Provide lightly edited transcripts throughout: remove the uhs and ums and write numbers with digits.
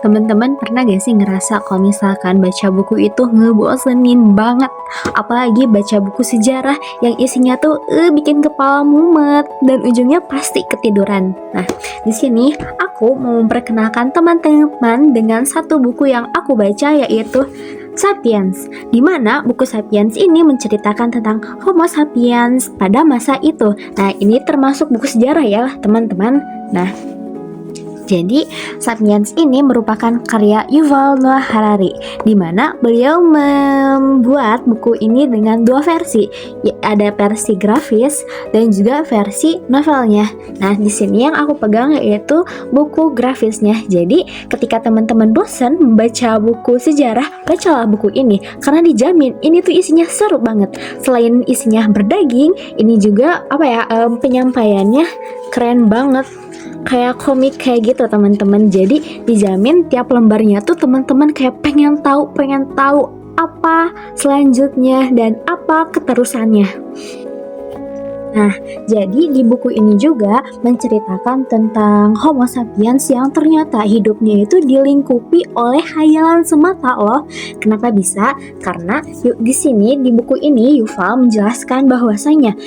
Teman-teman pernah gak sih ngerasa kalau misalkan baca buku itu ngebosenin banget? Apalagi baca buku sejarah yang isinya tuh bikin kepala mumet dan ujungnya pasti ketiduran. Nah, di sini aku mau memperkenalkan teman-teman dengan satu buku yang aku baca, yaitu Sapiens, di mana buku Sapiens ini menceritakan tentang Homo sapiens pada masa itu. Nah, ini termasuk buku sejarah ya teman-teman. Nah, jadi, Sapiens ini merupakan karya Yuval Noah Harari, di mana beliau membuat buku ini dengan dua versi, ada versi grafis dan juga versi novelnya. Nah, di sini yang aku pegang yaitu buku grafisnya. Jadi, ketika teman-teman bosan membaca buku sejarah, bacalah buku ini karena dijamin ini tuh isinya seru banget. Selain isinya berdaging, ini juga penyampaiannya keren banget. Kayak komik kayak gitu teman-teman. Jadi dijamin tiap lembarnya tuh teman-teman kayak pengen tahu apa selanjutnya dan apa keterusannya. Nah, jadi di buku ini juga menceritakan tentang Homo sapiens yang ternyata hidupnya itu dilingkupi oleh khayalan semata loh. Kenapa bisa? Karena di sini di buku ini Yuval menjelaskan bahwasanya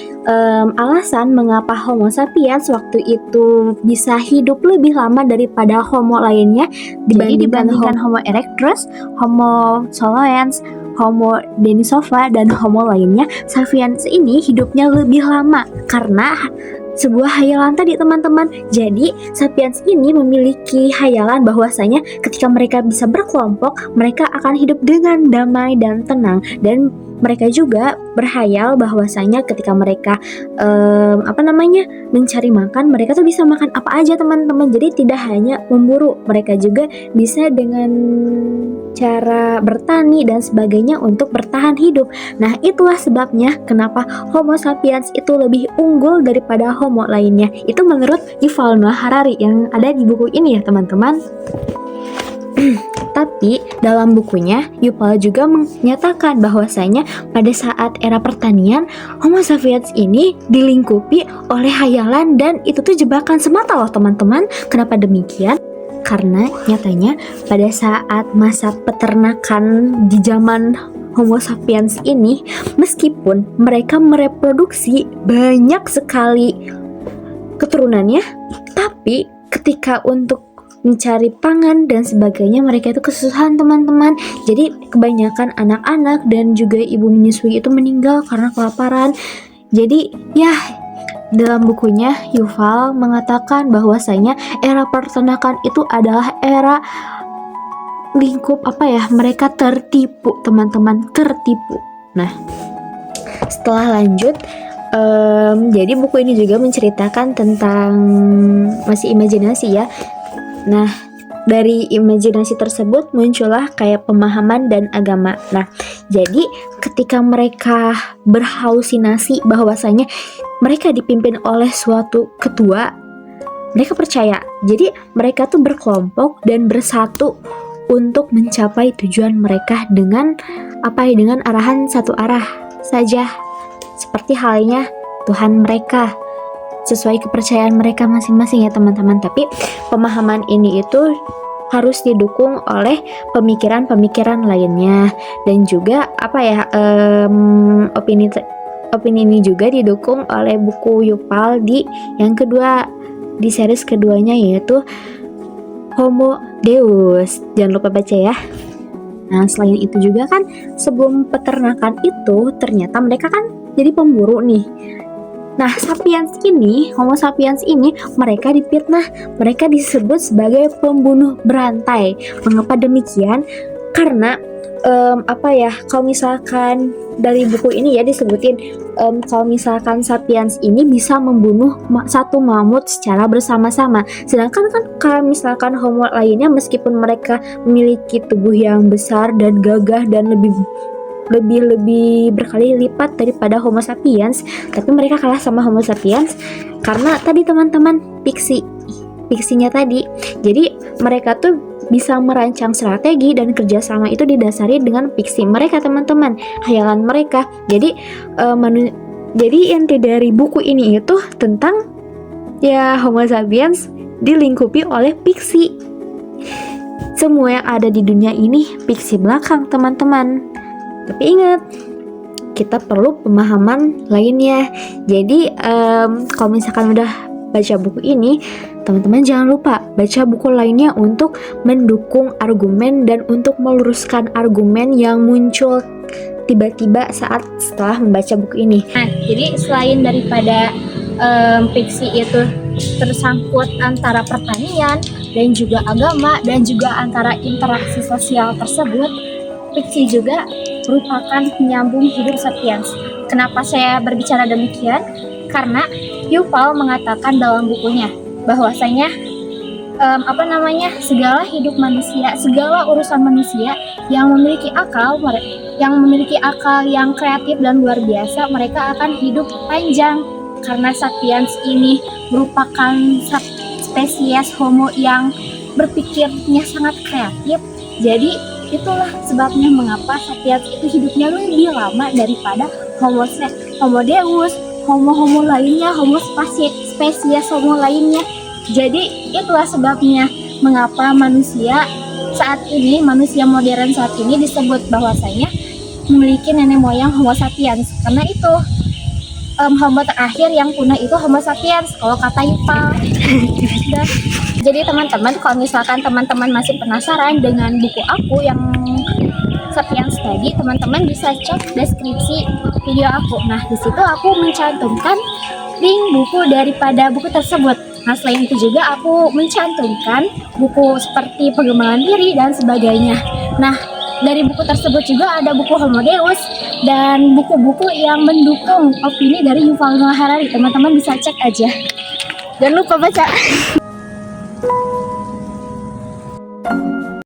alasan mengapa Homo sapiens waktu itu bisa hidup lebih lama daripada Homo lainnya dibandingkan Homo erectus, Homo sapiens, Homo denisova, dan Homo lainnya. Sapiens ini hidupnya lebih lama karena sebuah hayalan tadi teman-teman. Jadi Sapiens ini memiliki hayalan bahwasanya ketika mereka bisa berkelompok, mereka akan hidup dengan damai dan tenang. Dan mereka juga berhayal bahwasanya ketika mereka mencari makan, mereka tuh bisa makan apa aja teman-teman. Jadi tidak hanya memburu, mereka juga bisa dengan cara bertani dan sebagainya untuk bertahan hidup. Nah, itulah sebabnya kenapa Homo sapiens itu lebih unggul daripada Homo lainnya. Itu menurut Yuval Noah Harari yang ada di buku ini ya teman-teman. Tapi dalam bukunya Yuval juga menyatakan bahwasanya pada saat era pertanian Homo sapiens ini dilingkupi oleh hayalan dan itu tuh jebakan semata loh teman-teman. Kenapa demikian? Karena nyatanya pada saat masa peternakan di zaman Homo sapiens ini, meskipun mereka mereproduksi banyak sekali keturunannya, tapi ketika untuk mencari pangan dan sebagainya mereka itu kesusahan teman-teman. Jadi kebanyakan anak-anak dan juga ibu menyusui itu meninggal karena kelaparan. Jadi ya, dalam bukunya Yuval mengatakan bahwasanya era peternakan itu adalah era lingkup mereka tertipu teman-teman, tertipu. Nah, setelah lanjut jadi buku ini juga menceritakan tentang masih imajinasi ya. Nah, dari imajinasi tersebut muncullah kayak pemahaman dan agama. Nah, jadi ketika mereka berhalusinasi bahwasanya mereka dipimpin oleh suatu ketua, mereka percaya. Jadi mereka tuh berkelompok dan bersatu untuk mencapai tujuan mereka dengan dengan arahan satu arah saja. Seperti halnya Tuhan mereka, sesuai kepercayaan mereka masing-masing ya teman-teman. Tapi pemahaman ini itu harus didukung oleh pemikiran-pemikiran lainnya dan juga opini ini juga didukung oleh buku Yuval di yang kedua, di series keduanya, yaitu Homo Deus. Jangan lupa baca ya. Nah, selain itu juga kan sebelum peternakan itu ternyata mereka kan jadi pemburu nih. Nah, Homo sapiens ini mereka difitnah, mereka disebut sebagai pembunuh berantai. Mengapa demikian? Karena kalau misalkan dari buku ini ya disebutin, kalau misalkan sapiens ini bisa membunuh satu mamut secara bersama-sama, sedangkan kan kalau misalkan homo lainnya meskipun mereka memiliki tubuh yang besar dan gagah dan lebih berkali lipat daripada Homo sapiens, tapi mereka kalah sama Homo sapiens karena tadi teman-teman fiksinya tadi. Jadi mereka tuh bisa merancang strategi dan kerjasama itu didasari dengan fiksi mereka teman-teman, khayalan mereka. Jadi inti dari buku ini itu tentang ya Homo sapiens dilingkupi oleh fiksi. Semua yang ada di dunia ini fiksi belakang teman-teman. Tapi ingat, kita perlu pemahaman lainnya. Jadi kalau misalkan udah baca buku ini, teman-teman jangan lupa baca buku lainnya untuk mendukung argumen dan untuk meluruskan argumen yang muncul tiba-tiba setelah membaca buku ini. Nah, jadi selain daripada fiksi itu tersangkut antara pertanian dan juga agama dan juga antara interaksi sosial tersebut, fiksi juga merupakan penyambung hidup sapiens. Kenapa saya berbicara demikian? Karena Yuval mengatakan dalam bukunya bahwasanya segala hidup manusia, segala urusan manusia yang memiliki akal yang kreatif dan luar biasa, mereka akan hidup panjang karena sapiens ini merupakan spesies homo yang berpikirnya sangat kreatif. Jadi itulah sebabnya mengapa sapiens itu hidupnya lebih lama daripada Homo deus, homo lainnya, spesies homo lainnya. Jadi itulah sebabnya mengapa manusia modern saat ini disebut bahwasanya memiliki nenek moyang Homo sapiens. Karena itu homo terakhir yang punah itu Homo sapiens kalau kata Yuval. Jadi teman-teman, kalau misalkan teman-teman masih penasaran dengan buku aku yang Sapiens tadi, teman-teman bisa cek deskripsi video aku. Nah, di situ aku mencantumkan link buku daripada buku tersebut. Nah, selain itu juga aku mencantumkan buku seperti pengembangan diri dan sebagainya. Nah, dari buku tersebut juga ada buku Homo Deus dan buku-buku yang mendukung opini dari Yuval Noah Harari. Teman-teman bisa cek aja. Jangan lupa baca.